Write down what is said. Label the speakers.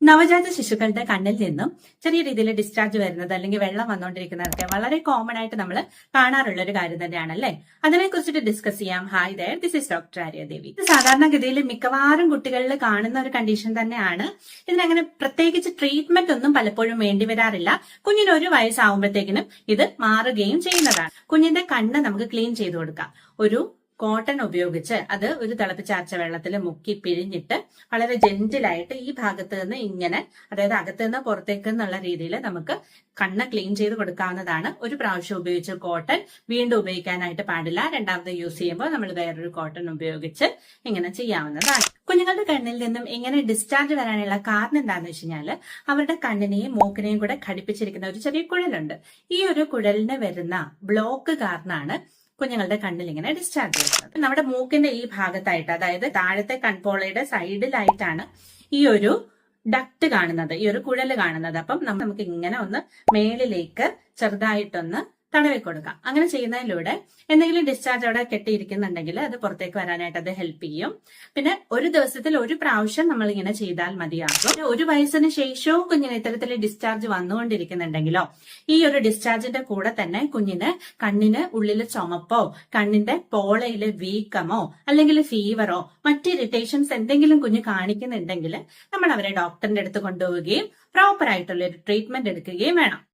Speaker 1: നവജാത ശിശുക്കളുടെ കണ്ണിൽ നിന്നും ചെറിയ രീതിയിൽ ഡിസ്ചാർജ് വരുന്നത് അല്ലെങ്കിൽ വെള്ളം വന്നുകൊണ്ടിരിക്കുന്നതൊക്കെ വളരെ കോമൺ ആയിട്ട് നമ്മൾ കാണാറുള്ള ഒരു കാര്യം തന്നെയാണല്ലേ. അതിനെ കുറിച്ചിട്ട് ഡിസ്കസ് ചെയ്യാം. Hi there, this is doctor Aryadevi. ഇത് സാധാരണഗതിയിൽ മിക്കവാറും കുട്ടികളിൽ കാണുന്ന ഒരു കണ്ടീഷൻ തന്നെയാണ്. ഇതിനങ്ങനെ പ്രത്യേകിച്ച് ട്രീറ്റ്മെന്റ് ഒന്നും പലപ്പോഴും വേണ്ടി വരാറില്ല. കുഞ്ഞിന് 1 വയസ്സാവുമ്പോഴത്തേക്കിനും ഇത് മാറുകയും ചെയ്യുന്നതാണ്. കുഞ്ഞിന്റെ കണ്ണ് നമുക്ക് ക്ലീൻ ചെയ്തു കൊടുക്കാം. ഒരു കോട്ടൺ ഉപയോഗിച്ച് അത് ഒരു തിളപ്പിച്ചാർച്ച വെള്ളത്തിൽ മുക്കി പിഴിഞ്ഞിട്ട് വളരെ ജെന്റിലായിട്ട് ഈ ഭാഗത്ത് നിന്ന് ഇങ്ങനെ, അതായത് അകത്ത് നിന്ന് പുറത്തേക്ക് എന്നുള്ള രീതിയിൽ നമുക്ക് കണ്ണ് ക്ലീൻ ചെയ്ത് കൊടുക്കാവുന്നതാണ്. ഒരു പ്രാവശ്യം ഉപയോഗിച്ച് കോട്ടൺ വീണ്ടും ഉപയോഗിക്കാനായിട്ട് പാടില്ല. രണ്ടാമത് യൂസ് ചെയ്യുമ്പോൾ നമ്മൾ വേറൊരു കോട്ടൺ ഉപയോഗിച്ച് ഇങ്ങനെ ചെയ്യാവുന്നതാണ്. കുഞ്ഞുങ്ങളുടെ കണ്ണിൽ നിന്നും ഇങ്ങനെ ഡിസ്ചാർജ് വരാനുള്ള കാരണം എന്താണെന്ന് വെച്ച് കഴിഞ്ഞാൽ അവരുടെ കണ്ണിനെയും മൂക്കിനെയും കൂടെ ഘടിപ്പിച്ചിരിക്കുന്ന ഒരു ചെറിയ കുഴലുണ്ട്. ഈ ഒരു കുഴലിന് വരുന്ന ബ്ലോക്ക് കാരണമാണ് കുഞ്ഞുങ്ങളുടെ കണ്ണിൽ ഇങ്ങനെ ഡിസ്ചാർജ് ചെയ്യുന്നത്. നമ്മുടെ മൂക്കിന്റെ ഈ ഭാഗത്തായിട്ട്, അതായത് താഴത്തെ കൺപോളയുടെ സൈഡിലായിട്ടാണ് ഈ ഒരു ഡക്ട് കാണുന്നത്, ഈ ഒരു കുഴല് കാണുന്നത്. അപ്പം നമുക്ക് ഇങ്ങനെ ഒന്ന് മേളിലേക്ക് ചെറുതായിട്ടൊന്ന് തടവി കൊടുക്കാം. അങ്ങനെ ചെയ്യുന്നതിലൂടെ എന്തെങ്കിലും ഡിസ്ചാർജ് അവിടെ കെട്ടിയിരിക്കുന്നുണ്ടെങ്കിൽ അത് പുറത്തേക്ക് വരാനായിട്ട് അത് ഹെൽപ്പ് ചെയ്യും. പിന്നെ ഒരു ദിവസത്തിൽ 1 പ്രാവശ്യം നമ്മൾ ഇങ്ങനെ ചെയ്താൽ മതിയാകും. 1 വയസ്സിന് ശേഷവും കുഞ്ഞിന് ഇത്തരത്തിൽ ഡിസ്ചാർജ് വന്നുകൊണ്ടിരിക്കുന്നുണ്ടെങ്കിലോ ഈ ഒരു ഡിസ്ചാർജിന്റെ കൂടെ തന്നെ കുഞ്ഞിന് കണ്ണിന് ഉള്ളിൽ ചുമപ്പോ കണ്ണിന്റെ പോളയില് വീക്കമോ അല്ലെങ്കിൽ ഫീവറോ മറ്റ് ഇറിറ്റേഷൻസ് എന്തെങ്കിലും കുഞ്ഞ് കാണിക്കുന്നുണ്ടെങ്കിൽ നമ്മൾ അവരെ ഡോക്ടറിന്റെ അടുത്ത് കൊണ്ടുപോവുകയും പ്രോപ്പർ ആയിട്ടുള്ള ഒരു ട്രീറ്റ്മെന്റ് എടുക്കുകയും വേണം.